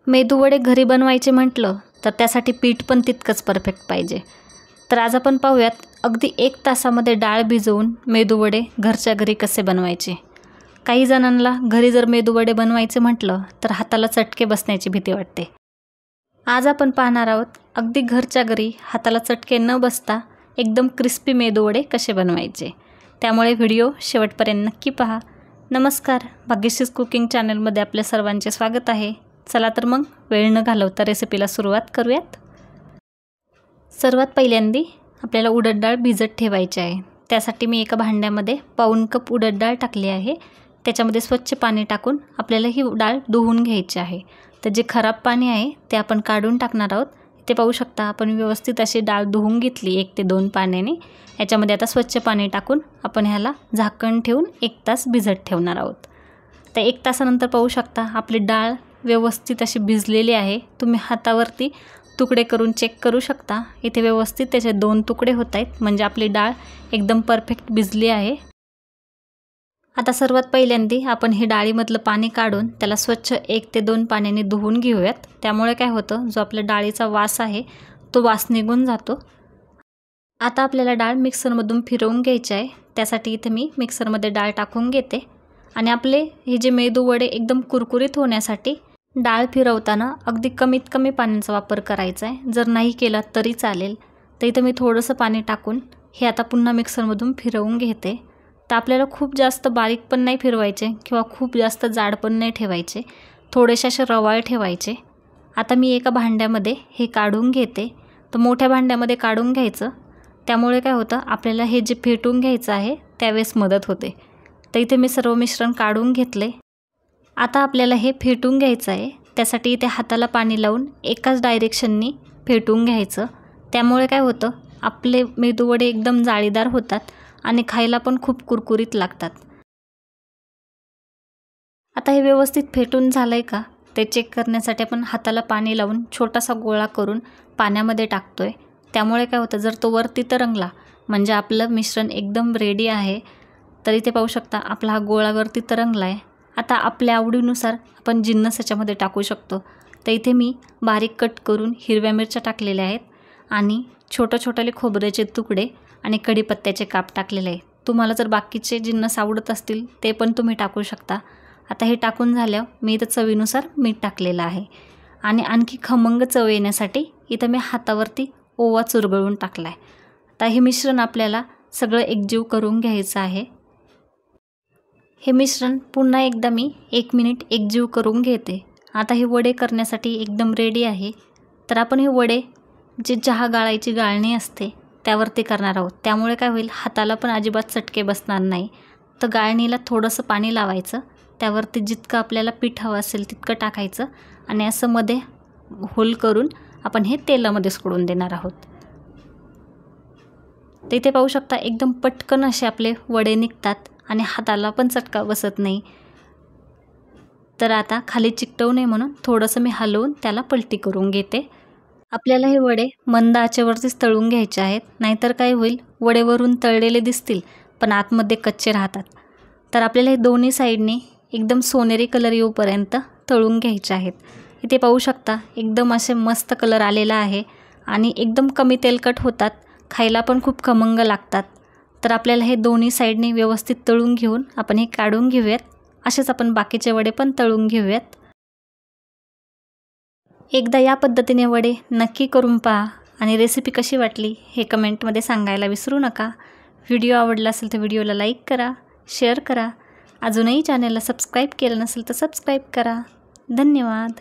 मेदूवडे घरी बनवायचे म्हटलं तर त्यासाठी पीठ पण तितकंच परफेक्ट पाहिजे। तर आज आपण पाहूयात अगदी 1 तासामध्ये डाळ भिजवून मेदूवडे घरच्या घरी कसे बनवायचे। काही जणांना घरी जर मेदूवडे बनवायचे म्हटलं तर हाताला चटके बसण्याची भीती वाटते। आज आपण पाहणार आहोत अगदी घरच्या घरी हाताला चटके न बसता एकदम क्रिस्पी मेदूवडे कसे बनवायचे। त्यामुळे व्हिडिओ शेवटपर्यंत नक्की पहा। नमस्कार, भाग्यश्रीज कुकिंग चॅनलमध्ये आपल्या सर्वांचे स्वागत आहे। चला तर मग वेळ न घालवता रेसिपीला सुरुवात करूयात। सर्वात पहिल्यांदा आपल्याला उडद डाळ भिजत ठेवायची आहे। त्यासाठी मी एका भांड्यामध्ये पाऊण कप उडद डाळ टाकली आहे। त्याच्यामध्ये स्वच्छ पाणी टाकून आपल्याला ही डाळ धुवून घ्यायची आहे। तर जे खराब पाणी आहे ते आपण काढून टाकणार आहोत। ते पाहू शकता आपण व्यवस्थित अशी डाळ धुवून घेतली 1 ते 2 पाण्याने। याच्यामध्ये आता स्वच्छ पाणी टाकून आपण ह्याला झाकण ठेवून 1 तास भिजत ठेवणार आहोत। तर 1 तासानंतर पाहू शकता आपली डाळ व्यवस्थित अशी भिजलेली आहे। तुम्ही हातावरती तुकडे करून चेक करू शकता। इथे व्यवस्थित त्याचे 2 तुकडे होत आहेत, म्हणजे आपली डाळ एकदम परफेक्ट भिजली आहे। आता सर्वात पहिल्यांदा आपण हे डाळीमधलं पाणी काढून त्याला स्वच्छ 1 ते 2 पाण्याने धुवून घेऊयात। त्यामुळे काय होतं, जो आपल्या डाळीचा वास आहे तो वास निघून जातो। आता आपल्याला डाळ मिक्सरमधून फिरवून घ्यायची आहे। त्यासाठी इथे मी मिक्सरमध्ये डाळ टाकून घेते आणि आपले हे जे मेदूवडे एकदम कुरकुरीत होण्यासाठी डाळ फिरवताना अगदी कमीत कमी पाण्याचा वापर करायचा आहे। जर नाही केला तरी चालेल। तर इथे मी थोडंसं पाणी टाकून हे आता पुन्हा मिक्सरमधून फिरवून घेते। तर आपल्याला खूप जास्त बारीक पण नाही फिरवायचे किंवा खूप जास्त जाड पण नाही ठेवायचे, थोडेसे असे रवाळ ठेवायचे। आता मी एका भांड्यामध्ये हे काढून घेते। तर मोठ्या भांड्यामध्ये काढून घ्यायचं, त्यामुळे काय होतं आपल्याला हे जे फेटून घ्यायचं आहे त्यावेळेस मदत होते। तर इथे मी सर्व मिश्रण काढून घेतले। आता आपल्याला हे फेटून घ्यायचं आहे। त्यासाठी इथे हाताला पाणी लावून एकाच डायरेक्शननी फेटून घ्यायचं। त्यामुळे काय होतं आपले मेदूवडे एकदम जाळीदार होतात आणि खायला पण खूप कुरकुरीत लागतात। आता हे व्यवस्थित फेटून झालंय का ते चेक करण्यासाठी आपण हाताला पाणी लावून छोटासा गोळा करून पाण्यामध्ये टाकतोय। त्यामुळे काय होतं, जर तो वरती तरंगला म्हणजे आपलं मिश्रण एकदम रेडी आहे। तर इथे पाहू शकता आपला हा गोळा वरती तरंगला आहे। आता आपल्या आवडीनुसार आपण जिन्नस याच्यामध्ये टाकू शकतो। तर इथे मी बारीक कट करून हिरव्या मिरच्या टाकलेल्या आहेत आणि छोटे खोबऱ्याचे तुकडे आणि कढीपत्त्याचे काप टाकलेले आहेत। तुम्हाला जर बाकीचे जिन्नस आवडत असतील ते पण तुम्ही टाकू शकता। आता हे टाकून झाल्यावर मी इथं चवीनुसार मीठ टाकलेलं आहे आणि आणखी खमंग चव येण्यासाठी इथं मी हातावरती ओवा चुरगळून टाकला आहे। आता हे मिश्रण आपल्याला सगळं एकजीव करून घ्यायचं आहे। हे मिश्रण पुन्हा एकदा मी 1 मिनिट एकजीव करून घेते। आता हे वडे करण्यासाठी एकदम रेडी आहे। तर आपण हे वडे जे चहा गाळायची गाळणी असते त्यावरती करणार आहोत। त्यामुळे काय होईल, हाताला पण अजिबात चटके बसणार नाही। तर गाळणीला थोडंसं पाणी लावायचं, त्यावरती जितकं आपल्याला पीठ हवं असेल तितकं टाकायचं आणि असं मध्ये होल करून आपण हे तेलामध्ये सोडून देणार आहोत। तर इथे पाहू शकता एकदम पटकन असे आपले वडे निघतात आणि हाताला पण चटका बसत नाही। तर आता खाली चिकटवू नये म्हणून थोडंसं मी हलवून त्याला पलटी करून घेते। आपल्याला हे वडे मंद आचेवरतीच तळून घ्यायचे आहेत, नाहीतर काय होईल वडेवरून तळलेले दिसतील पण आतमध्ये कच्चे राहतात। तर आपल्याला हे दोन्ही साईडने एकदम सोनेरी कलर येऊपर्यंत तळून घ्यायचे आहेत। इथे पाहू शकता एकदम असे मस्त कलर आलेला आहे आणि एकदम कमी तेलकट होतात, खायला पण खूप खमंग लागतात। तर आपल्याला हे दोन्ही साईडने व्यवस्थित तळून घेऊन आपण हे काढून घेऊयात। असेच आपण बाकीचे वडे पण तळून घेऊयात। एकदा या पद्धतीने वडे नक्की करून पहा आणि रेसिपी कशी वाटली हे कमेंटमध्ये सांगायला विसरू नका। व्हिडिओ आवडला असेल तर व्हिडिओला लाईक करा, शेअर करा। अजूनही चॅनलला सबस्क्राईब केलं नसेल तर सबस्क्राईब करा। धन्यवाद।